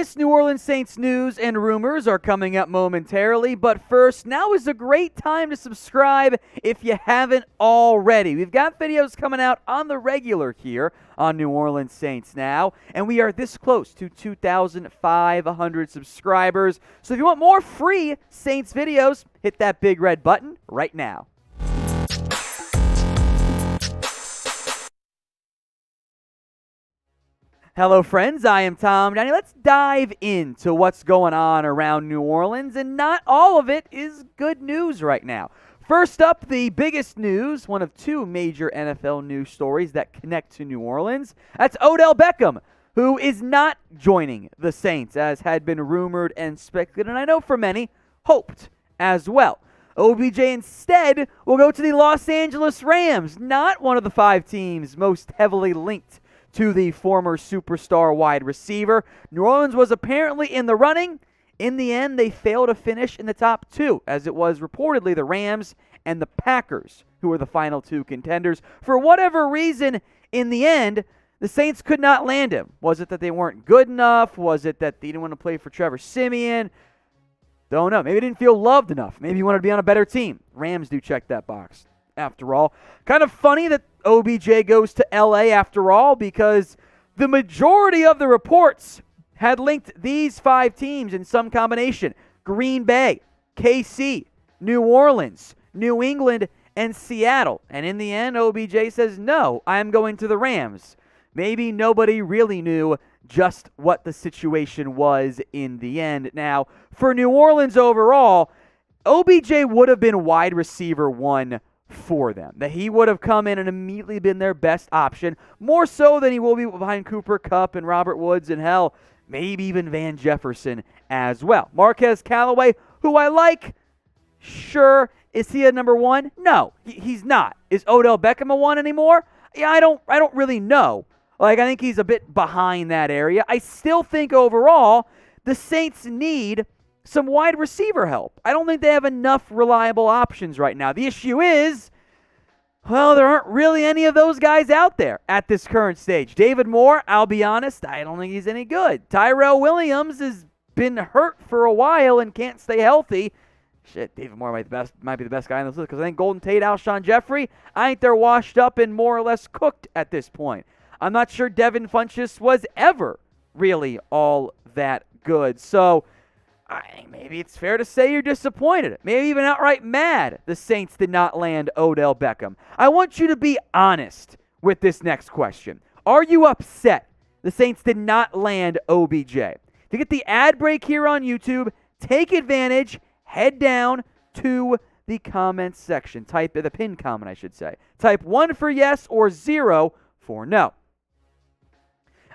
latest New Orleans Saints news and rumors are coming up momentarily, but first, now is a great time to subscribe if you haven't already. We've got videos coming out on the regular here on New Orleans Saints now, and we are this close to 2,500 subscribers. So if you want more free Saints videos, hit that big red button right now. Hello, friends. I am Tom Downey. Let's dive into what's going on around New Orleans, and not all of it is good news right now. First up, the biggest news, one of two major NFL news stories that connect to New Orleans. That's Odell Beckham, who is not joining the Saints, as had been rumored and speculated, and I know for many, hoped as well. OBJ instead will go to the Los Angeles Rams, not one of the 5 teams most heavily linked to the former superstar wide receiver. New Orleans was apparently in the running. In the end, they failed to finish in the top 2, as it was reportedly the Rams and the Packers who were the final 2 contenders. For whatever reason, in the end, the Saints could not land him. Was it that they weren't good enough? Was it that they didn't want to play for Trevor Siemian? Don't know. Maybe he didn't feel loved enough. Maybe he wanted to be on a better team. Rams do check that box, after all. Kind of funny that OBJ goes to LA after all, because the majority of the reports had linked these 5 teams in some combination: Green Bay, KC, New Orleans, New England, and Seattle. And in the end, OBJ says, no, I'm going to the Rams. Maybe nobody really knew just what the situation was in the end. Now, for New Orleans overall, OBJ would have been wide receiver 1 for them. That he would have come in and immediately been their best option, more so than he will be behind Cooper Kupp and Robert Woods and hell, maybe even Van Jefferson as well. Marquez Callaway, who I like, sure. Is he a number 1? No, he's not. Is Odell Beckham a 1 anymore? Yeah, I don't really know. I think he's a bit behind that area. I still think overall the Saints need some wide receiver help. I don't think they have enough reliable options right now. The issue is, well, there aren't really any of those guys out there at this current stage. David Moore, I'll be honest, I don't think he's any good. Tyrell Williams has been hurt for a while and can't stay healthy. Shit, David Moore might be the best guy in this list, because I think Golden Tate, Alshon Jeffery, I think they're washed up and more or less cooked at this point. I'm not sure Devin Funchess was ever really all that good. So I think maybe it's fair to say you're disappointed, maybe even outright mad the Saints did not land Odell Beckham. I want you to be honest with this next question. Are you upset the Saints did not land OBJ? To get the ad break here on YouTube, take advantage, head down to the comments section. Type the pinned comment, I should say. Type 1 for yes or 0 for no.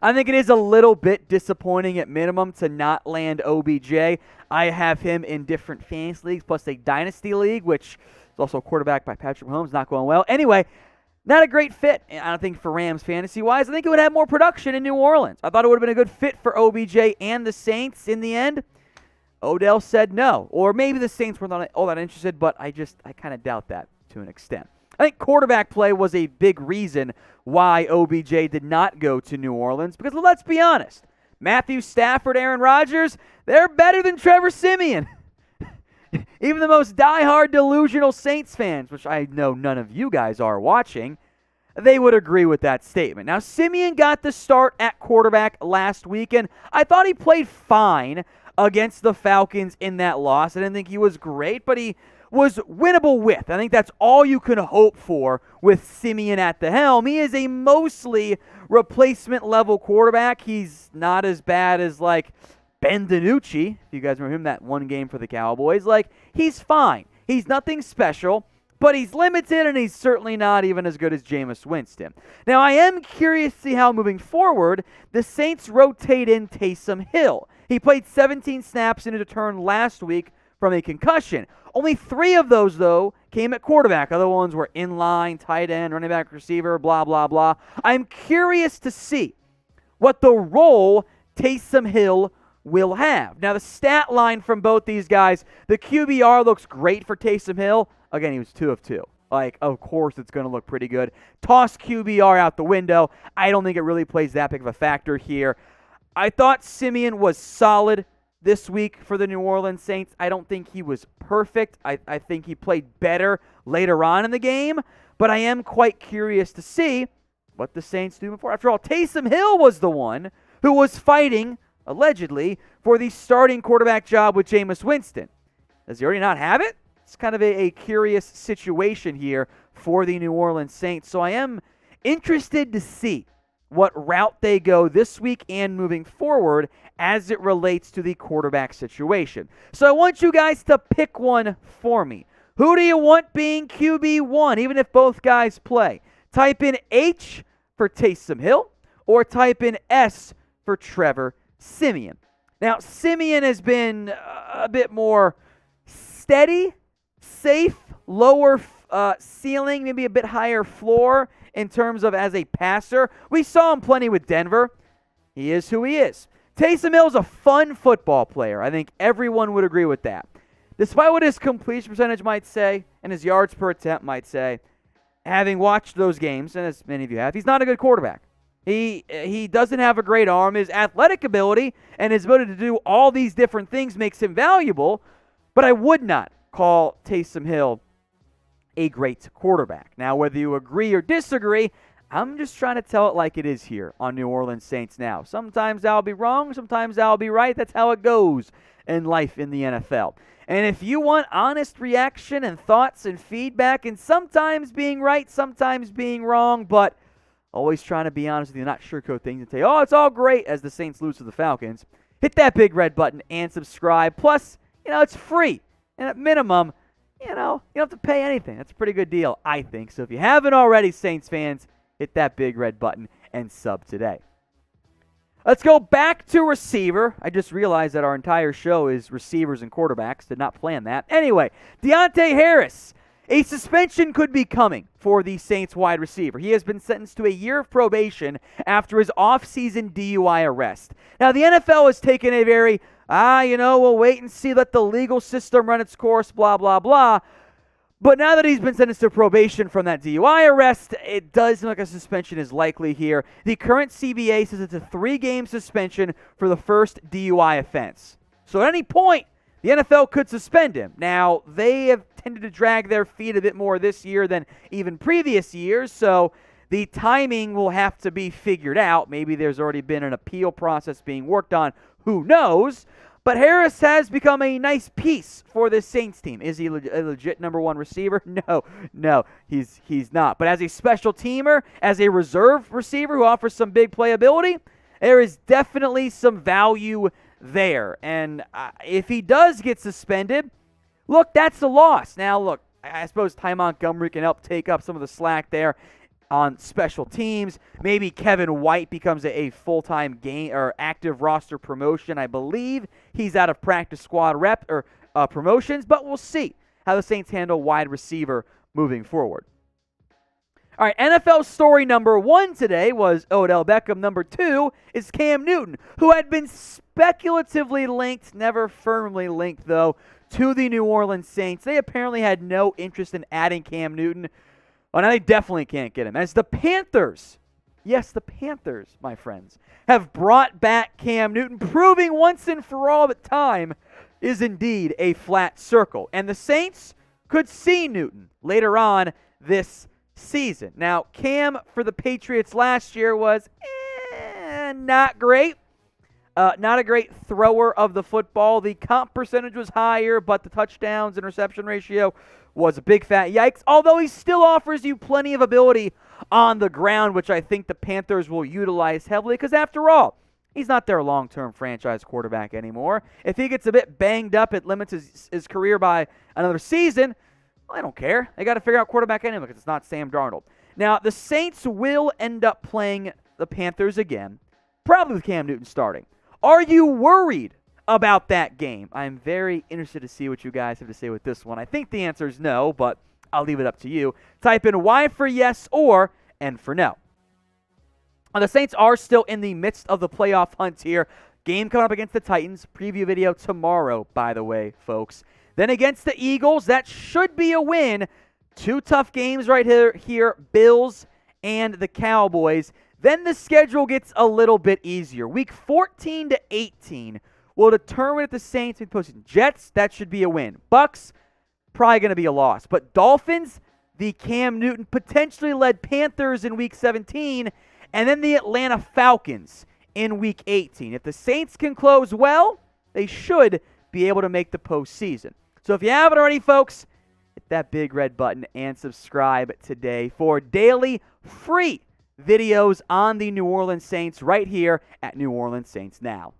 I think it is a little bit disappointing at minimum to not land OBJ. I have him in different fantasy leagues, plus a dynasty league, which is also quarterbacked by Patrick Mahomes, not going well. Anyway, not a great fit, I don't think, for Rams fantasy-wise. I think it would have more production in New Orleans. I thought it would have been a good fit for OBJ and the Saints. In the end, Odell said no. Or maybe the Saints were not all that interested, but I kind of doubt that to an extent. I think quarterback play was a big reason why OBJ did not go to New Orleans, because let's be honest, Matthew Stafford, Aaron Rodgers, they're better than Trevor Siemian. Even the most diehard delusional Saints fans, which I know none of you guys are watching, they would agree with that statement. Now, Siemian got the start at quarterback last week, and I thought he played fine against the Falcons in that loss. I didn't think he was great, but he was winnable with. I think that's all you can hope for with Siemian at the helm. He is a mostly replacement-level quarterback. He's not as bad as, Ben DiNucci, if you guys remember him, that one game for the Cowboys. He's fine. He's nothing special, but he's limited, and he's certainly not even as good as Jameis Winston. Now, I am curious to see how, moving forward, the Saints rotate in Taysom Hill. He played 17 snaps in a return last week from a concussion. Only 3 of those, though, came at quarterback. Other ones were in-line, tight end, running back, receiver, blah, blah, blah. I'm curious to see what the role Taysom Hill will have. Now, the stat line from both these guys, the QBR looks great for Taysom Hill. Again, he was 2 of 2. Of course it's going to look pretty good. Toss QBR out the window. I don't think it really plays that big of a factor here. I thought Siemian was solid this week for the New Orleans Saints. I don't think he was perfect. I think he played better later on in the game, but I am quite curious to see what the Saints do before. After all, Taysom Hill was the one who was fighting, allegedly, for the starting quarterback job with Jameis Winston. Does he already not have it? It's kind of a curious situation here for the New Orleans Saints. So I am interested to see what route they go this week and moving forward as it relates to the quarterback situation. So I want you guys to pick one for me. Who do you want being QB1, even if both guys play? Type in H for Taysom Hill or type in S for Trevor Siemian. Now, Siemian has been a bit more steady, safe, lower ceiling, maybe a bit higher floor in terms of as a passer. We saw him plenty with Denver. He is who he is. Taysom Hill is a fun football player. I think everyone would agree with that. Despite what his completion percentage might say and his yards per attempt might say, having watched those games, and as many of you have, he's not a good quarterback. He doesn't have a great arm. His athletic ability and his ability to do all these different things makes him valuable, but I would not call Taysom Hill a great quarterback. Now, whether you agree or disagree, I'm just trying to tell it like it is here on New Orleans Saints Now. Sometimes I'll be wrong, sometimes I'll be right. That's how it goes in life in the NFL. And if you want honest reaction and thoughts and feedback, and sometimes being right, sometimes being wrong, but always trying to be honest with you, not sugarcoat things and say, oh, it's all great as the Saints lose to the Falcons, hit that big red button and subscribe. Plus, it's free. And at minimum, you don't have to pay anything. That's a pretty good deal, I think. So if you haven't already, Saints fans, hit that big red button and sub today. Let's go back to receiver. I just realized that our entire show is receivers and quarterbacks. Did not plan that. Anyway, Deonte Harris. A suspension could be coming for the Saints wide receiver. He has been sentenced to a year of probation after his off-season DUI arrest. Now, the NFL has taken a very, we'll wait and see, let the legal system run its course, blah, blah, blah. But now that he's been sentenced to probation from that DUI arrest, it does seem like a suspension is likely here. The current CBA says it's a 3-game suspension for the first DUI offense. So at any point, the NFL could suspend him. Now, they have tended to drag their feet a bit more this year than even previous years, so the timing will have to be figured out. Maybe there's already been an appeal process being worked on. Who knows? But Harris has become a nice piece for this Saints team. Is he a legit number one receiver? No, he's not. But as a special teamer, as a reserve receiver who offers some big playability, there is definitely some value there. And if he does get suspended, look, that's a loss. Now, look, I suppose Ty Montgomery can help take up some of the slack there on special teams. Maybe Kevin White becomes a full-time game or active roster promotion. I believe he's out of practice squad rep or promotions, but we'll see how the Saints handle wide receiver moving forward. All right, NFL story number 1 today was Odell Beckham. Number 2 is Cam Newton, who had been speculatively linked, never firmly linked, though, to the New Orleans Saints. They apparently had no interest in adding Cam Newton. Oh, now they definitely can't get him. As the Panthers, yes, the Panthers, my friends, have brought back Cam Newton, proving once and for all that time is indeed a flat circle. And the Saints could see Newton later on this season. Now, Cam for the Patriots last year was not great. Not a great thrower of the football. The comp percentage was higher, but the touchdowns and reception ratio was a big fat yikes, although he still offers you plenty of ability on the ground, which I think the Panthers will utilize heavily, because after all, he's not their long-term franchise quarterback anymore. If he gets a bit banged up, it limits his career by another season. Well, I don't care. They got to figure out quarterback anyway, because it's not Sam Darnold. Now, the Saints will end up playing the Panthers again, probably with Cam Newton starting. Are you worried about that game? I'm very interested to see what you guys have to say with this one. I think the answer is no, but I'll leave it up to you. Type in Y for yes or N for no. The Saints are still in the midst of the playoff hunt here. Game coming up against the Titans. Preview video tomorrow, by the way, folks. Then against the Eagles, that should be a win. 2 tough games right here, Bills and the Cowboys. Then the schedule gets a little bit easier. Week 14 to 18 will determine if the Saints make the postseason. Jets, that should be a win. Bucks, probably going to be a loss. But Dolphins, the Cam Newton potentially led Panthers in Week 17, and then the Atlanta Falcons in Week 18. If the Saints can close well, they should be able to make the postseason. So if you haven't already, folks, hit that big red button and subscribe today for daily free videos on the New Orleans Saints right here at New Orleans Saints Now.